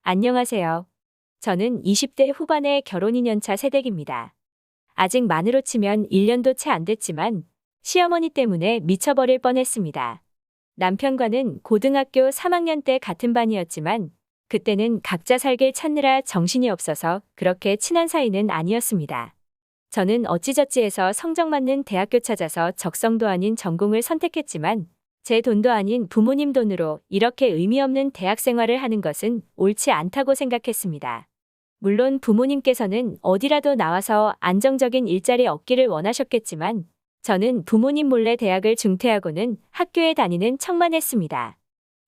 안녕하세요. 저는 20대 후반의 결혼 2년차 새댁입니다. 아직 만으로 치면 1년도 채 안 됐지만 시어머니 때문에 미쳐버릴 뻔했습니다. 남편과는 고등학교 3학년 때 같은 반이었지만 그때는 각자 살 길 찾느라 정신이 없어서 그렇게 친한 사이는 아니었습니다. 저는 어찌저찌해서 성적 맞는 대학교 찾아서 적성도 아닌 전공을 선택했지만 제 돈도 아닌 부모님 돈으로 이렇게 의미 없는 대학 생활을 하는 것은 옳지 않다고 생각했습니다. 물론 부모님께서는 어디라도 나와서 안정적인 일자리 얻기를 원하셨겠지만 저는 부모님 몰래 대학을 중퇴하고는 학교에 다니는 척만 했습니다.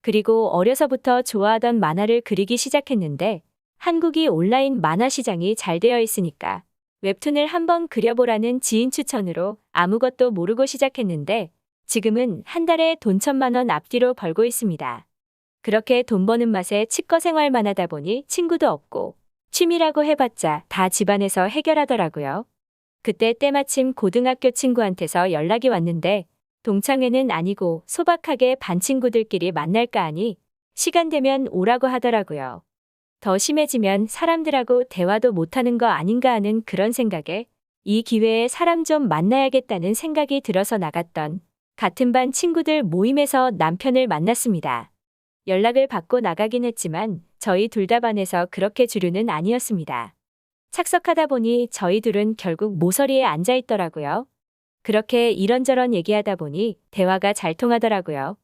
그리고 어려서부터 좋아하던 만화를 그리기 시작했는데 한국이 온라인 만화 시장이 잘 되어 있으니까 웹툰을 한번 그려보라는 지인 추천으로 아무것도 모르고 시작했는데 지금은 한 달에 돈 1,000만 원 앞뒤로 벌고 있습니다. 그렇게 돈 버는 맛에 치과 생활만 하다 보니 친구도 없고 취미라고 해봤자 다 집안에서 해결하더라고요. 그때 때마침 고등학교 친구한테서 연락이 왔는데 동창회는 아니고 소박하게 반 친구들끼리 만날까 하니 시간 되면 오라고 하더라고요. 더 심해지면 사람들하고 대화도 못하는 거 아닌가 하는 그런 생각에 이 기회에 사람 좀 만나야겠다는 생각이 들어서 나갔던 같은 반 친구들 모임에서 남편을 만났습니다. 연락을 받고 나가긴 했지만 저희 둘 다 반에서 그렇게 주류는 아니었습니다. 착석하다 보니 저희 둘은 결국 모서리에 앉아 있더라고요. 그렇게 이런저런 얘기하다 보니 대화가 잘 통하더라고요.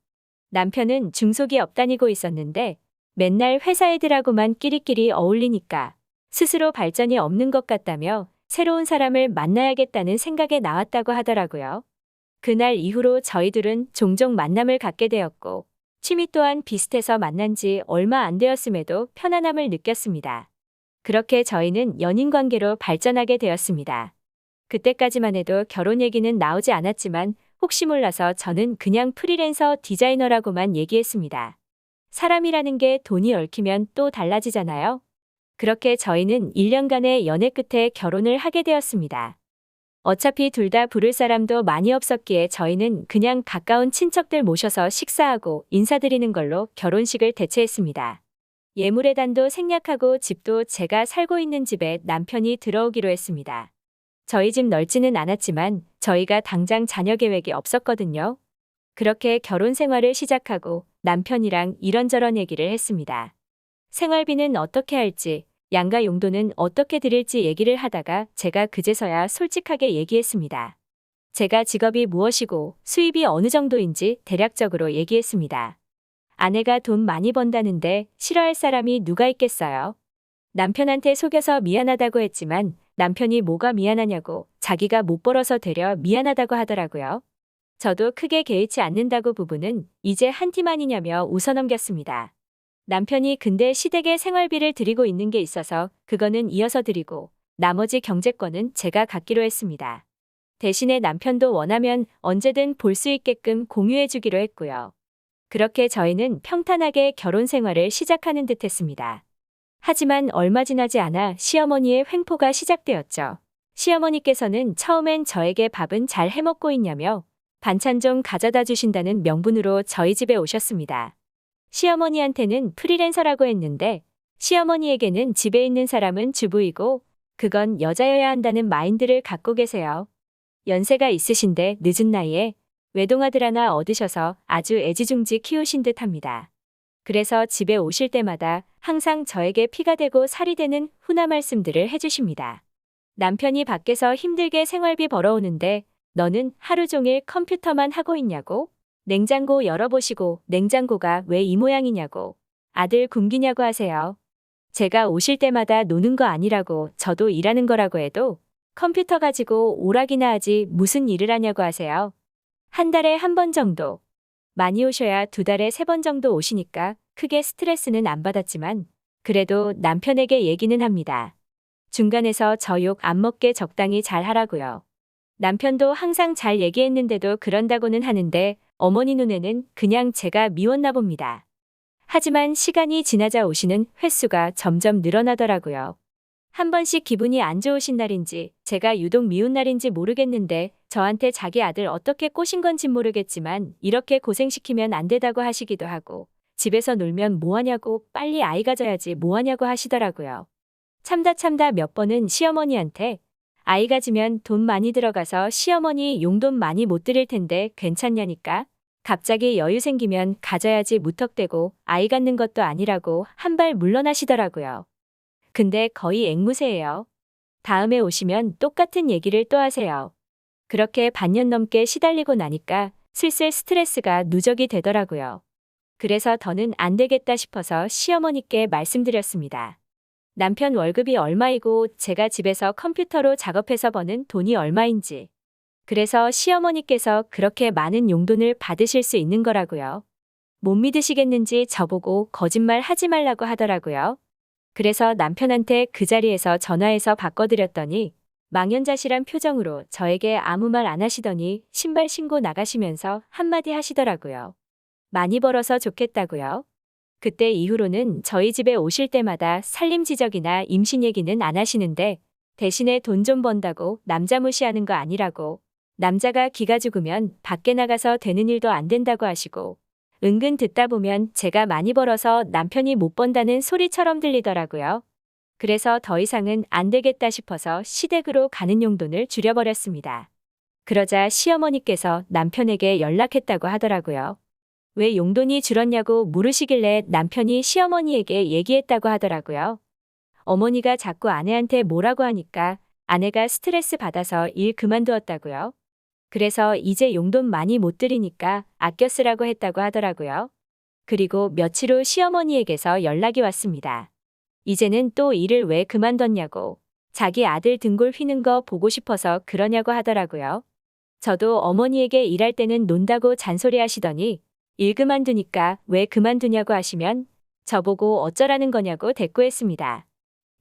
남편은 중소기업 다니고 있었는데 맨날 회사 애들하고만 끼리끼리 어울리니까 스스로 발전이 없는 것 같다며 새로운 사람을 만나야겠다는 생각에 나왔다고 하더라고요. 그날 이후로 저희 둘은 종종 만남을 갖게 되었고 취미 또한 비슷해서 만난 지 얼마 안 되었음에도 편안함을 느꼈습니다. 그렇게 저희는 연인 관계로 발전하게 되었습니다. 그때까지만 해도 결혼 얘기는 나오지 않았지만 혹시 몰라서 저는 그냥 프리랜서 디자이너라고만 얘기했습니다. 사람이라는 게 돈이 얽히면 또 달라지잖아요. 그렇게 저희는 1년간의 연애 끝에 결혼을 하게 되었습니다. 어차피 둘 다 부를 사람도 많이 없었기에 저희는 그냥 가까운 친척들 모셔서 식사하고 인사드리는 걸로 결혼식을 대체했습니다. 예물예단도 생략하고 집도 제가 살고 있는 집에 남편이 들어오기로 했습니다. 저희 집 넓지는 않았지만 저희가 당장 자녀 계획이 없었거든요. 그렇게 결혼 생활을 시작하고 남편이랑 이런저런 얘기를 했습니다. 생활비는 어떻게 할지, 양가 용돈은 어떻게 드릴지 얘기를 하다가 제가 그제서야 솔직하게 얘기했습니다. 제가 직업이 무엇이고 수입이 어느 정도인지 대략적으로 얘기했습니다. 아내가 돈 많이 번다는데 싫어할 사람이 누가 있겠어요? 남편한테 속여서 미안하다고 했지만 남편이 뭐가 미안하냐고 자기가 못 벌어서 되려 미안하다고 하더라고요. 저도 크게 개의치 않는다고 부부는 이제 한 팀 아니냐며 웃어넘겼습니다. 남편이 근데 시댁에 생활비를 드리고 있는 게 있어서 그거는 이어서 드리고 나머지 경제권은 제가 갖기로 했습니다. 대신에 남편도 원하면 언제든 볼 수 있게끔 공유해 주기로 했고요. 그렇게 저희는 평탄하게 결혼 생활을 시작하는 듯 했습니다. 하지만 얼마 지나지 않아 시어머니의 횡포가 시작되었죠. 시어머니께서는 처음엔 저에게 밥은 잘 해먹고 있냐며 반찬 좀 가져다 주신다는 명분으로 저희 집에 오셨습니다. 시어머니한테는 프리랜서라고 했는데 시어머니에게는 집에 있는 사람은 주부이고 그건 여자여야 한다는 마인드를 갖고 계세요. 연세가 있으신데 늦은 나이에 외동아들 하나 얻으셔서 아주 애지중지 키우신 듯 합니다. 그래서 집에 오실 때마다 항상 저에게 피가 되고 살이 되는 훈화 말씀들을 해주십니다. 남편이 밖에서 힘들게 생활비 벌어오는데 너는 하루 종일 컴퓨터만 하고 있냐고? 냉장고 열어보시고 냉장고가 왜 이 모양이냐고 아들 굶기냐고 하세요. 제가 오실 때마다 노는 거 아니라고 저도 일하는 거라고 해도 컴퓨터 가지고 오락이나 하지 무슨 일을 하냐고 하세요. 한 달에 한 번 정도. 많이 오셔야 2달에 3번 정도 오시니까 크게 스트레스는 안 받았지만 그래도 남편에게 얘기는 합니다. 중간에서 저 욕 안 먹게 적당히 잘 하라고요. 남편도 항상 잘 얘기했는데도 그런다고는 하는데 어머니 눈에는 그냥 제가 미웠나 봅니다. 하지만 시간이 지나자 오시는 횟수가 점점 늘어나더라고요. 한 번씩 기분이 안 좋으신 날인지 제가 유독 미운 날인지 모르겠는데 저한테 자기 아들 어떻게 꼬신 건진 모르겠지만 이렇게 고생시키면 안 되다고 하시기도 하고 집에서 놀면 뭐하냐고, 빨리 아이 가져야지 뭐하냐고 하시더라고요. 참다 몇 번은 시어머니한테 아이 가지면 돈 많이 들어가서 시어머니 용돈 많이 못 드릴 텐데 괜찮냐니까. 갑자기 여유 생기면 가져야지 무턱대고 아이 갖는 것도 아니라고 한 발 물러나시더라고요. 근데 거의 앵무새예요. 다음에 오시면 똑같은 얘기를 또 하세요. 그렇게 반년 넘게 시달리고 나니까 슬슬 스트레스가 누적이 되더라고요. 그래서 더는 안 되겠다 싶어서 시어머니께 말씀드렸습니다. 남편 월급이 얼마이고 제가 집에서 컴퓨터로 작업해서 버는 돈이 얼마인지. 그래서 시어머니께서 그렇게 많은 용돈을 받으실 수 있는 거라고요. 못 믿으시겠는지 저보고 거짓말 하지 말라고 하더라고요. 그래서 남편한테 그 자리에서 전화해서 바꿔드렸더니 망연자실한 표정으로 저에게 아무 말 안 하시더니 신발 신고 나가시면서 한마디 하시더라고요. 많이 벌어서 좋겠다고요. 그때 이후로는 저희 집에 오실 때마다 살림지적이나 임신 얘기는 안 하시는데 대신에 돈 좀 번다고 남자 무시하는 거 아니라고, 남자가 기가 죽으면 밖에 나가서 되는 일도 안 된다고 하시고, 은근 듣다 보면 제가 많이 벌어서 남편이 못 번다는 소리처럼 들리더라고요. 그래서 더 이상은 안 되겠다 싶어서 시댁으로 가는 용돈을 줄여버렸습니다. 그러자 시어머니께서 남편에게 연락했다고 하더라고요. 왜 용돈이 줄었냐고 물으시길래 남편이 시어머니에게 얘기했다고 하더라고요. 어머니가 자꾸 아내한테 뭐라고 하니까 아내가 스트레스 받아서 일 그만두었다고요. 그래서 이제 용돈 많이 못 드리니까 아껴 쓰라고 했다고 하더라고요. 그리고 며칠 후 시어머니에게서 연락이 왔습니다. 이제는 또 일을 왜 그만뒀냐고, 자기 아들 등골 휘는 거 보고 싶어서 그러냐고 하더라고요. 저도 어머니에게 일할 때는 논다고 잔소리 하시더니 일 그만두니까 왜 그만두냐고 하시면 저보고 어쩌라는 거냐고 대꾸했습니다.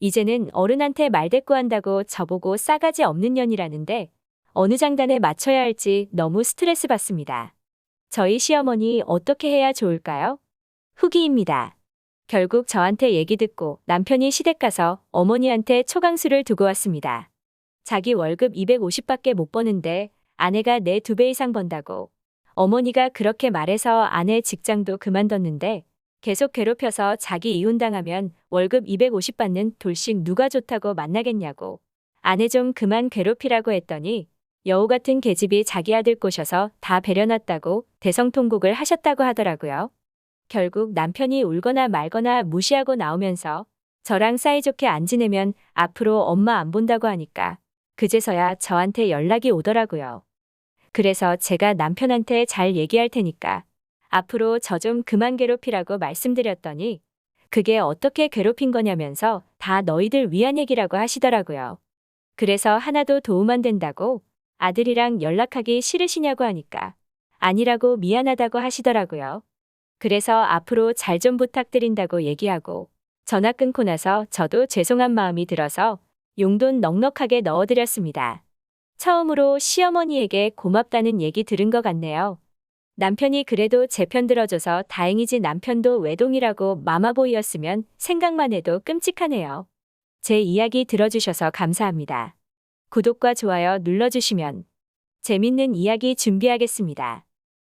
이제는 어른한테 말대꾸한다고 저보고 싸가지 없는 년이라는데 어느 장단에 맞춰야 할지 너무 스트레스 받습니다. 저희 시어머니 어떻게 해야 좋을까요? 후기입니다. 결국 저한테 얘기 듣고 남편이 시댁 가서 어머니한테 초강수를 두고 왔습니다. 자기 월급 250밖에 못 버는데 아내가 내 2배 이상 번다고. 어머니가 그렇게 말해서 아내 직장도 그만뒀는데 계속 괴롭혀서 자기 이혼당하면 월급 250 받는 돌싱 누가 좋다고 만나겠냐고. 아내 좀 그만 괴롭히라고 했더니 여우 같은 계집이 자기 아들 꼬셔서 다 배려놨다고 대성통곡을 하셨다고 하더라고요. 결국 남편이 울거나 말거나 무시하고 나오면서 저랑 사이좋게 안 지내면 앞으로 엄마 안 본다고 하니까 그제서야 저한테 연락이 오더라고요. 그래서 제가 남편한테 잘 얘기할 테니까 앞으로 저 좀 그만 괴롭히라고 말씀드렸더니 그게 어떻게 괴롭힌 거냐면서 다 너희들 위한 얘기라고 하시더라고요. 그래서 하나도 도움 안 된다고, 아들이랑 연락하기 싫으시냐고 하니까 아니라고 미안하다고 하시더라고요. 그래서 앞으로 잘 좀 부탁드린다고 얘기하고 전화 끊고 나서 저도 죄송한 마음이 들어서 용돈 넉넉하게 넣어드렸습니다. 처음으로 시어머니에게 고맙다는 얘기 들은 것 같네요. 남편이 그래도 제 편 들어줘서 다행이지 남편도 외동이라고 마마보이였으면 생각만 해도 끔찍하네요. 제 이야기 들어주셔서 감사합니다. 구독과 좋아요 눌러주시면 재밌는 이야기 준비하겠습니다.